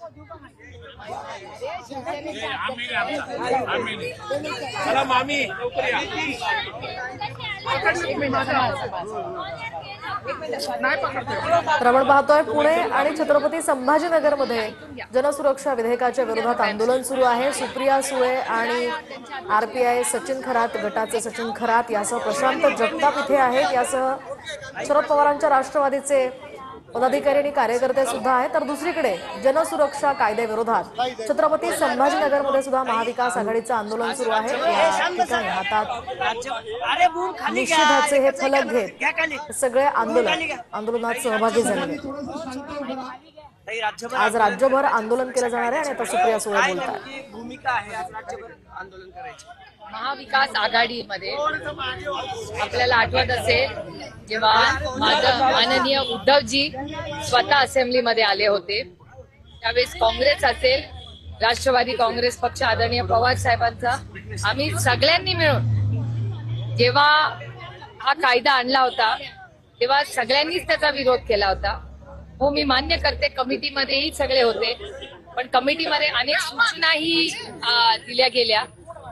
आपण पाहतोय पुणे आणि छत्रपती संभाजीनगरमध्ये जनसुरक्षा विधेयकाच्या विरोधात आंदोलन सुरू आहे। सुप्रिया सुळे आणि आरपीआय सचिन खरात गटाचे सचिन खरात यासह प्रशांत जगताप इथे आहेत। यासह शरद पवारांच्या राष्ट्रवादीचे पदाधिकारी आणि कार्यकर्ते सुद्धा आहेत। तर दुसरीकडे जनसुरक्षा कायद्याविरोधात छत्रपती संभाजीनगरमध्ये सुद्धा महाविकास आघाडीचं आंदोलन सुरू आहे। या ठिकाणी हातात निषेधाचे हे फलक घेत सगळे आंदोलनात सहभागी झाले। आज राज्यभर आंदोलन केलं जाणार आहे आणि आता सुप्रिया सुळे बोलतात। भूमिका आहे आज राज्यभर आंदोलन करायचे। महाविकास आघाडीमध्ये आपल्याला आठवत असेल जेव्हा माननीय उद्धवजी स्वतः असेंब्लीमध्ये आले होते त्यावेळेस काँग्रेस असेल राष्ट्रवादी काँग्रेस पक्ष आदरणीय पवार साहेबांचा आम्ही सगळ्यांनी मिळून जेव्हा हा कायदा आणला होता तेव्हा सगळ्यांनीच त्याचा विरोध केला होता। हो मी मान्य करते कमिटीमध्येही सगळे होते पण कमिटीमध्ये अनेक सूचनाही दिल्या गेल्या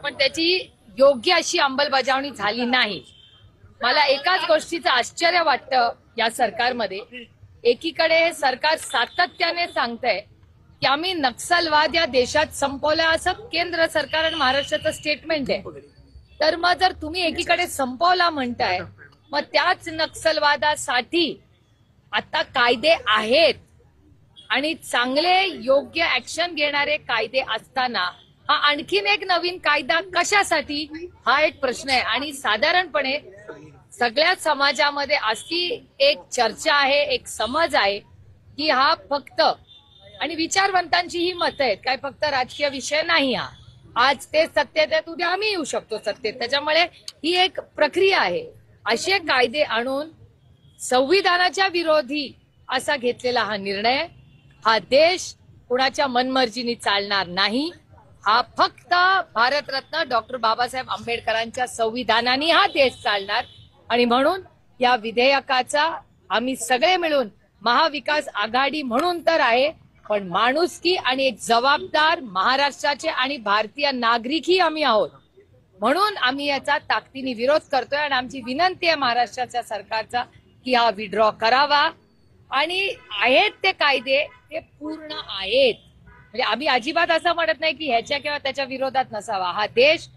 पण त्याची योग्य अशी अंमलबजावणी झाली नाही। मला एकाच गोष्टीचं आश्चर्य वाटतं या सरकारमध्ये एकीकडे हे सरकार सातत्याने सांगतंय की आम्ही नक्षलवाद या देशात संपवला असं केंद्र सरकार आणि महाराष्ट्राचं स्टेटमेंट आहे। तर मग जर तुम्ही एकीकडे संपवला म्हणताय मग त्याच नक्षलवादासाठी आता कायदे आहेत आणि चांगले योग्य ऍक्शन घेणारे कायदे असताना हा आणखीन एक नवीन कायदा कशासाठी हा एक प्रश्न आहे। आणि साधारणपणे सगळ्या समाजामध्ये अशी एक चर्चा आहे एक समज आहे की हा फक्त आणि विचारवंतांची ही मतं आहेत काय फक्त राजकीय विषय नाही। हा आज ते सत्तेत आहेत उद्या आम्ही येऊ शकतो सत्तेत त्याच्यामुळे ही एक प्रक्रिया आहे। असे कायदे आणून संविधानाच्या विरोधी असा घेतलेला हा निर्णय हा देश कुणाच्या मनमर्जीने चालणार नाही। हा फक्त भारतरत्न डॉक्टर बाबासाहेब आंबेडकरांच्या संविधानाने हा देश चालणार आणि म्हणून या विधेयकाचा आम्ही सगळे मिळून महाविकास आघाडी म्हणून तर आहे पण माणुसकी आणि एक जबाबदार महाराष्ट्राचे आणि भारतीय नागरिकही आम्ही आहोत म्हणून आम्ही याचा ताकदीने विरोध करतोय आणि आमची विनंती आहे महाराष्ट्राच्या सरकारचा की हा विड्रॉ करावा आणि आहेत ते कायदे ते पूर्ण आहेत म्हणजे आम्ही अजिबात असं म्हणत नाही की ह्याच्या किंवा त्याच्या विरोधात नसावा। हा देश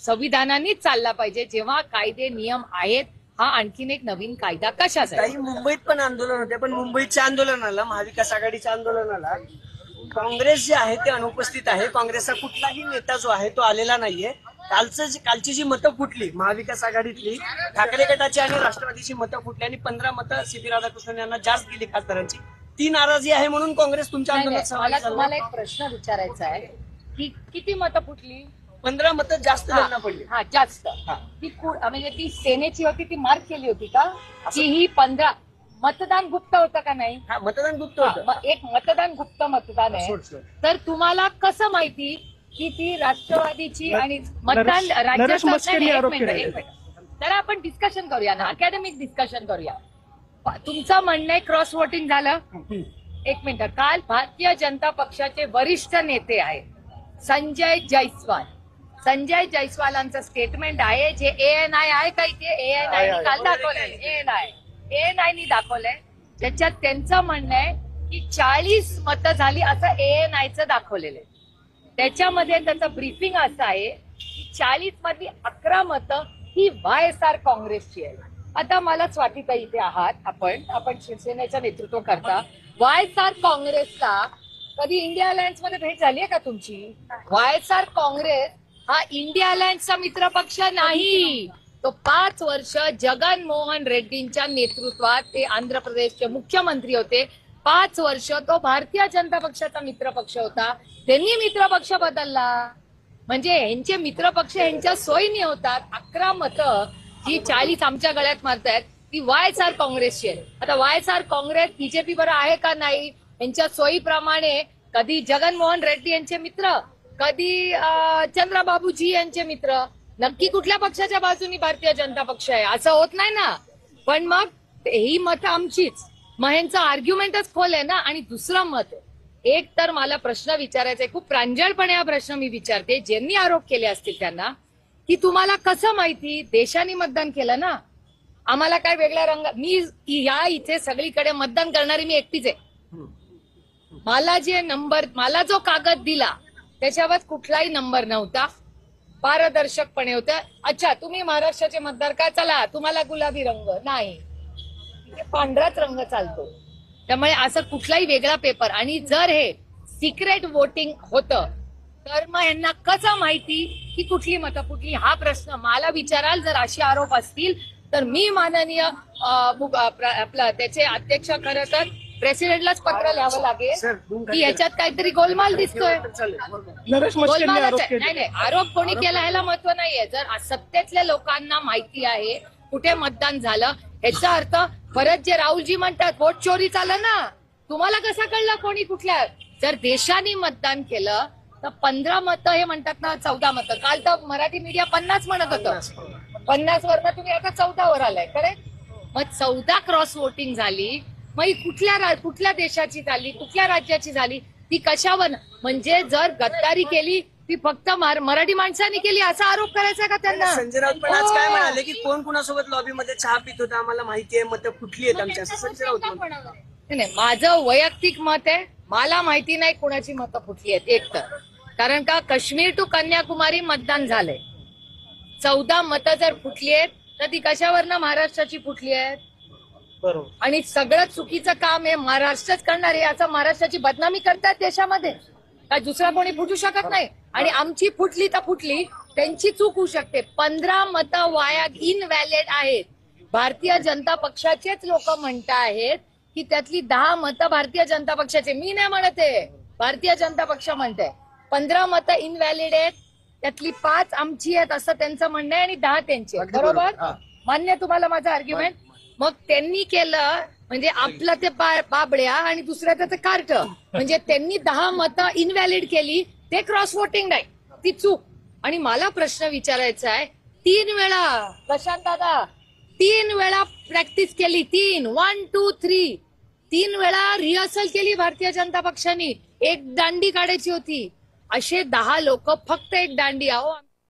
संविधानानेच चालला पाहिजे जेव्हा कायदे नियम आहेत। हा आणखीन एक नवीन कायदा कशाचा काही मुंबईत पण आंदोलन होते पण मुंबईच्या आंदोलनाला महाविकास आघाडीच्या आंदोलनाला काँग्रेस जे आहे ते अनुपस्थित आहे। काँग्रेसचा कुठलाही नेता जो आहे तो आलेला नाहीये। कालची जी मतं फुटली महाविकास आघाडीतली ठाकरे गटाची आणि राष्ट्रवादीची मतं फुटली आणि 15 मतं सीपी राधाकृष्णन यांना जास्त गेली खासदारांची ती नाराजी आहे म्हणून काँग्रेस तुमच्या आंदोलनात तुम्हाला एक प्रश्न विचारायचा आहे की किती मतं फुटली 15 मतं जास्त त्यांना पडली। हा जास्त ती म्हणजे ती सेनेची होती ती मार्क केली होती का की ही 15 मतदान गुप्त होतं का नाही? हा मतदान गुप्त होतं। एक मतदान गुप्त मतदान आहे तर तुम्हाला कसं माहिती की ती राष्ट्रवादीची आणि मतदान राज्यात तर आपण डिस्कशन करूया ना अकॅडमिक डिस्कशन करूया। तुमचं म्हणणं क्रॉस वोटिंग झालं एक मिनिट काल भारतीय जनता पक्षाचे वरिष्ठ नेते आहेत संजय जयस्वालांचं स्टेटमेंट आहे जे ANI आहे का इथे ANI काल दाखवलंय ANI नी दाखवलंय त्याच्यात त्यांचं म्हणणं आहे की 40 मतं झाली असं ANIचं दाखवलेलं आहे। त्याच्यामध्ये त्याचं ब्रीफिंग असं आहे की 40 मधली 11 मतं ही YSR काँग्रेसची आहे। आता मला स्वातीताई इथे आहात आपण शिवसेनेचं नेतृत्व करता YSR काँग्रेसला कधी इंडिया अलायन्स मध्ये भेट झाली आहे का तुमची? YSR काँग्रेस हा इंडिया अलायन्सचा मित्र पक्ष नाही तो 5 वर्ष जगनमोहन रेड्डींच्या नेतृत्वात ते आंध्र प्रदेशचे मुख्यमंत्री होते 5 वर्ष तो भारतीय जनता पक्षाचा मित्र पक्ष होता त्यांनी मित्र पक्ष बदलला म्हणजे यांचे मित्र पक्ष यांच्या सोयीने होतात। 11 मतं जी 40 आमच्या गळ्यात मारतायत ती YSR काँग्रेसची आहे। आता YSR काँग्रेस बीजेपी बरोबर आहे का नाही यांच्या सोयीप्रमाणे कधी जगनमोहन रेड्डी यांचे मित्र कधी चंद्रबाबूजी यांचे मित्र नक्की कुठल्या पक्षाच्या बाजूनी भारतीय जनता पक्ष आहे असं होत नाही ना। पण मग ही मतं आमचीच मग ह्यांचं आर्ग्युमेंटच खोल आहे ना। आणि दुसरं मत एक तर मला प्रश्न विचारायचा आहे, खूप प्रांजळपणे हा प्रश्न मी विचारते, ज्यांनी आरोप केले असतील त्यांना, की तुम्हाला कसं माहिती देशाने मतदान केलं ना, आम्हाला काय वेगळा रंग, मी या इथे सगळीकडे मतदान करणारी मी एकटीच आहे. मला जो कागद दिला त्याच्यावर कुठलाही नंबर नव्हता, पारदर्शकपणे होतं. अच्छा, तुम्ही महाराष्ट्राचे मतदार का, चला तुम्हाला गुलाबी रंग नाही, इथे पांढराच रंग चालतो. त्यामुळे असं कुठलाही वेगळा पेपर, आणि जर हे सिक्रेट वोटिंग होतं तर मग यांना कसं माहिती की कुठली मतं कुठली, हा प्रश्न मला विचाराल. जर असे आरोप असतील तर मी माननीय आपला त्याचे अध्यक्ष, खरं तर प्रेसिडेंटलाच पत्र लिहावं लागेल की याच्यात काहीतरी गोलमाल दिसतोय. गोलमालच आहे. नाही, आरोप कोणी केला ह्याला महत्व नाहीये. जर सत्तेतल्या लोकांना माहिती आहे कुठे मतदान झालं, ह्याचा अर्थ परत जे राहुलजी म्हणतात वोट चोरी चाललं ना, तुम्हाला कसं कळलं कोणी कुठल्या. जर देशाने मतदान केलं तर 15 मतं, हे म्हणतात ना 14 मतं. काल तर मराठी मीडिया 50 म्हणत होतं, 50 वरनं तुम्ही आता 14 वर आलाय. करेक्ट. मग 14 क्रॉस वोटिंग झाली. मग ही कुठल्या देशाची झाली, कुठल्या राज्याची झाली, ती कशावर. म्हणजे जर गद्दारी केली ती फक्त मराठी माणसांनी केली असा आरोप करायचा का त्यांना. संजय राऊत पण आज काय म्हणाले की कोण कुणासोबत लॉबीमध्ये चहा पित होता, आम्हाला माहिती आहे मतं कुठली आहेत आमची, असं संजय राऊत म्हणतात. नाही, माझं वैयक्तिक मत आहे, मला माहिती नाही कुणाची मतं फुटली आहेत. एक तर कारण का काश्मीर टू कन्याकुमारी मतदान झालंय, 14 मतं जर फुटली आहेत तर ती कशावरनं महाराष्ट्राची फुटली आहेत. बरोबर. आणि सगळं चुकीचं काम हे महाराष्ट्रच करणार आहे, असं महाराष्ट्राची बदनामी करतात देशामध्ये. काय दुसरा कोणी फुटू शकत नाही. आणि आमची फुटली तर फुटली, त्यांची चूक होऊ शकते. 15 मतं वाया इनव्हॅलिड आहेत. भारतीय जनता पक्षाचेच लोक म्हणत आहेत की त्यातली 10 मतं भारतीय जनता पक्षाचे, मी नाही म्हणत आहे, भारतीय जनता पक्ष म्हणते. 15 मतं इनव्हॅलिड आहेत, त्यातली 5 आमची आहेत असं त्यांचं म्हणणं आहे आणि 10 त्यांची आहेत. बरोबर, मान्य तुम्हाला माझं आर्ग्युमेंट. मग त्यांनी केलं म्हणजे आपलं ते बाबड्या आणि दुसऱ्याचं ते कार्ट, म्हणजे त्यांनी 10 मतं इनव्हॅलिड केली, ते क्रॉस वोटिंग नाही, ती चूक. आणि मला प्रश्न विचारायचा आहे, 3 वेळा प्रशांत दादा 3 वेळा प्रॅक्टिस केली, 1, 2, 3 वेळा रिहर्सल केली भारतीय जनता पक्षाने. एक दांडी काढायची होती, असे 10 लोक फक्त एक दांडी. आहो